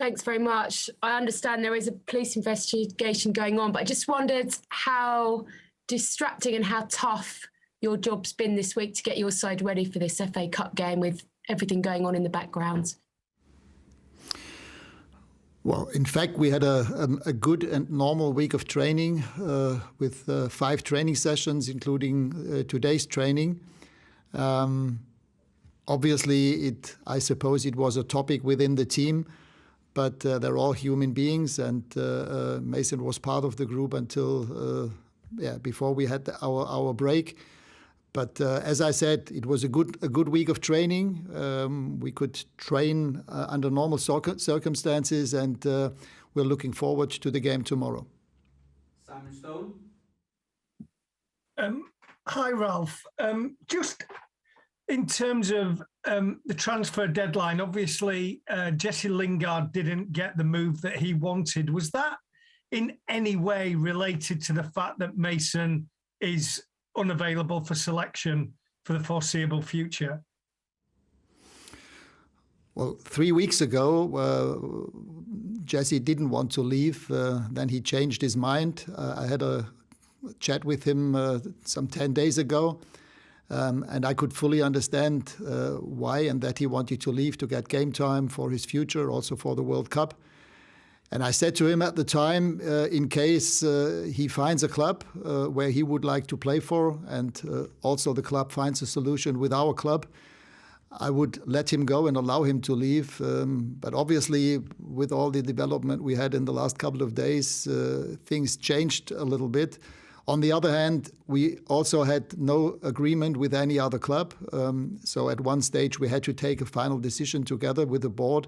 Thanks very much. I understand there is a police investigation going on, but I just wondered how distracting and how tough your job's been this week to get your side ready for this FA Cup game with everything going on in the background. Well, in fact, we had a good and normal week of training with 5 training sessions, including today's training. Obviously, I suppose it was a topic within the team, but they're all human beings, and Mason was part of the group until before we had our break. But as I said, it was a good week of training. We could train under normal circumstances, and we're looking forward to the game tomorrow. Simon Stone. Hi, Ralf. Just in terms of the transfer deadline, obviously Jesse Lingard didn't get the move that he wanted. Was that in any way related to the fact that Mason is unavailable for selection for the foreseeable future? Well, 3 weeks ago, Jesse didn't want to leave. Then he changed his mind. I had a chat with him some 10 days ago, and I could fully understand why, and that he wanted to leave to get game time for his future, also for the World Cup. And I said to him at the time, in case he finds a club where he would like to play for, and also the club finds a solution with our club, I would let him go and allow him to leave. But obviously, with all the development we had in the last couple of days, things changed a little bit. On the other hand, we also had no agreement with any other club. So at one stage, we had to take a final decision together with the board,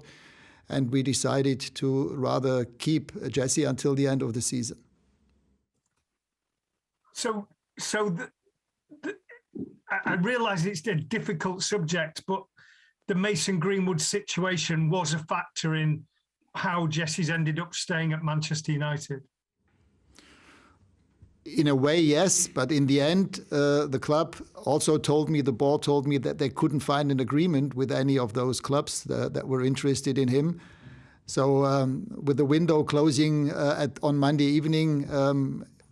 and we decided to rather keep Jesse until the end of the season. So I realise it's a difficult subject, but the Mason Greenwood situation was a factor in how Jesse's ended up staying at Manchester United. In a way, yes, but in the end, the club also told me, the board told me, that they couldn't find an agreement with any of those clubs that were interested in him. So with the window closing on Monday evening,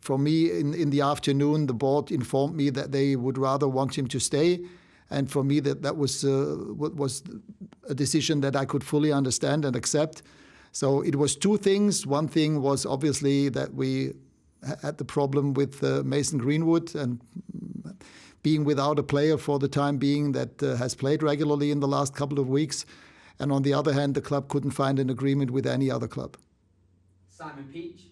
for me in the afternoon, the board informed me that they would rather want him to stay. And for me, that was a decision that I could fully understand and accept. So it was 2 things. One thing was obviously that we had the problem with Mason Greenwood and being without a player for the time being that has played regularly in the last couple of weeks. And on the other hand, the club couldn't find an agreement with any other club. Simon Peach.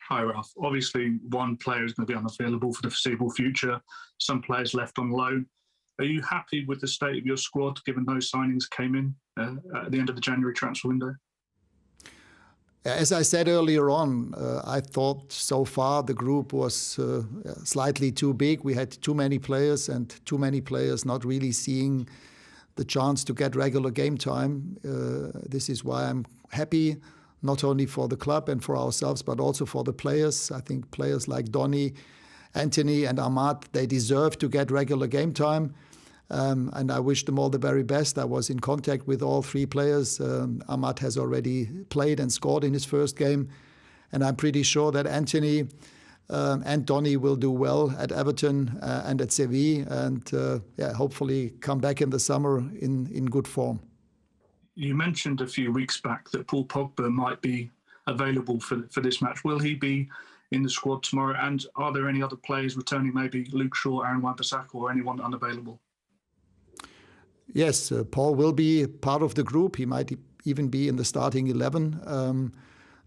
Hi, Ralf. Obviously, one player is going to be unavailable for the foreseeable future. Some players left on loan. Are you happy with the state of your squad, given those signings came in at the end of the January transfer window? As I said earlier on, I thought so far the group was slightly too big. We had too many players, and too many players not really seeing the chance to get regular game time. This is why I'm happy, not only for the club and for ourselves, but also for the players. I think players like Donny, Anthony and Ahmad, they deserve to get regular game time. And I wish them all the very best. I was in contact with all 3 players. Ahmad has already played and scored in his first game. And I'm pretty sure that Anthony and Donny will do well at Everton and at Sevilla, and hopefully come back in the summer in good form. You mentioned a few weeks back that Paul Pogba might be available for this match. Will he be in the squad tomorrow? And are there any other players returning, maybe Luke Shaw, Aaron Wan-Bissaka, or anyone unavailable? Yes, Paul will be part of the group. He might even be in the starting 11.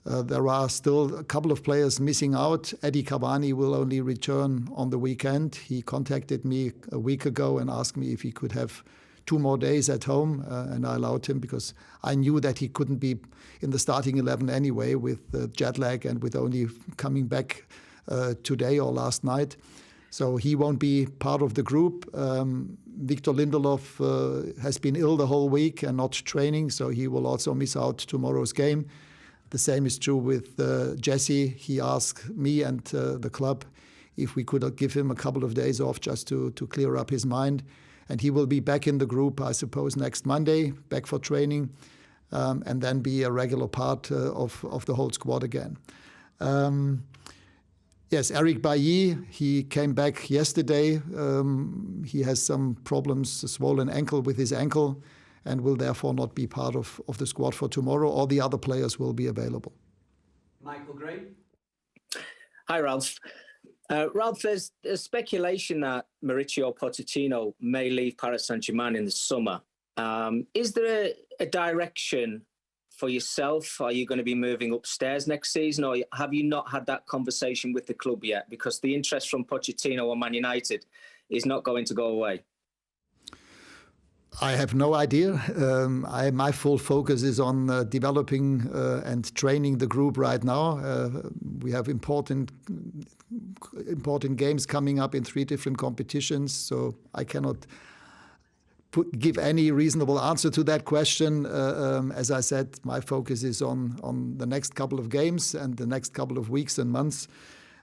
There are still a couple of players missing out. Eddie Cavani will only return on the weekend. He contacted me a week ago and asked me if he could have 2 more days at home, and I allowed him because I knew that he couldn't be in the starting 11 anyway with jet lag and with only coming back today or last night. So he won't be part of the group. Victor Lindelof has been ill the whole week and not training, so he will also miss out tomorrow's game. The same is true with Jesse. He asked me and the club if we could give him a couple of days off just to clear up his mind. And he will be back in the group, I suppose, next Monday, back for training. and then be a regular part of the whole squad again. Yes, Eric Bailly, he came back yesterday. He has some problems, a swollen ankle with his ankle, and will therefore not be part of the squad for tomorrow. All the other players will be available. Michael Gray. Hi, Ralf. Ralf, there's speculation that Mauricio Pochettino may leave Paris Saint-Germain in the summer. Is there a direction for yourself? Are you going to be moving upstairs next season, or have you not had that conversation with the club yet? Because the interest from Pochettino on Man United is not going to go away. I have no idea. My full focus is on developing and training the group right now. We have important games coming up in 3 different competitions, so I cannot give any reasonable answer to that question. As I said, my focus is on the next couple of games and the next couple of weeks and months,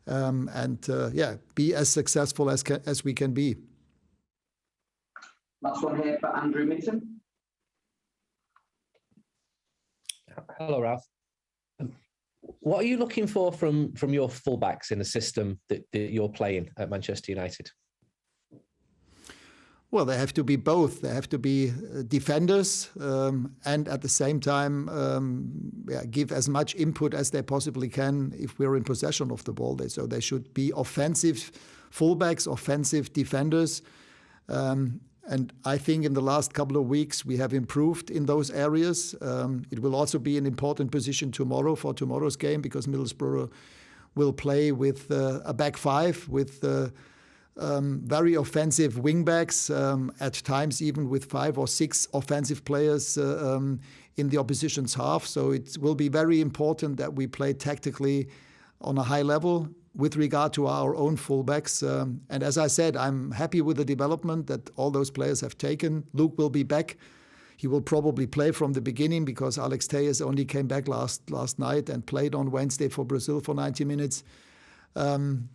be as successful as we can be. Last one here for Andrew Mitten. Hello, Ralf. What are you looking for from your fullbacks in the system that you're playing at Manchester United? Well, they have to be both. They have to be defenders and at the same time give as much input as they possibly can if we're in possession of the ball. So they should be offensive fullbacks, offensive defenders. And I think in the last couple of weeks we have improved in those areas. It will also be an important position tomorrow for tomorrow's game, because Middlesbrough will play with a back five with very offensive wingbacks, at times even with 5 or 6 offensive players in the opposition's half. So it will be very important that we play tactically on a high level with regard to our own fullbacks. And as I said, I'm happy with the development that all those players have taken. Luke will be back. He will probably play from the beginning because Alex Telles only came back last night and played on Wednesday for Brazil for 90 minutes.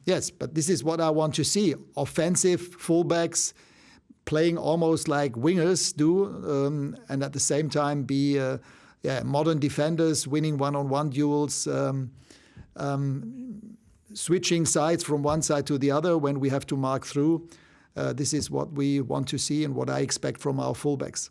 Yes, but this is what I want to see. Offensive fullbacks playing almost like wingers do, and at the same time be modern defenders, winning one-on-one duels, switching sides from one side to the other when we have to mark through. This is what we want to see and what I expect from our fullbacks.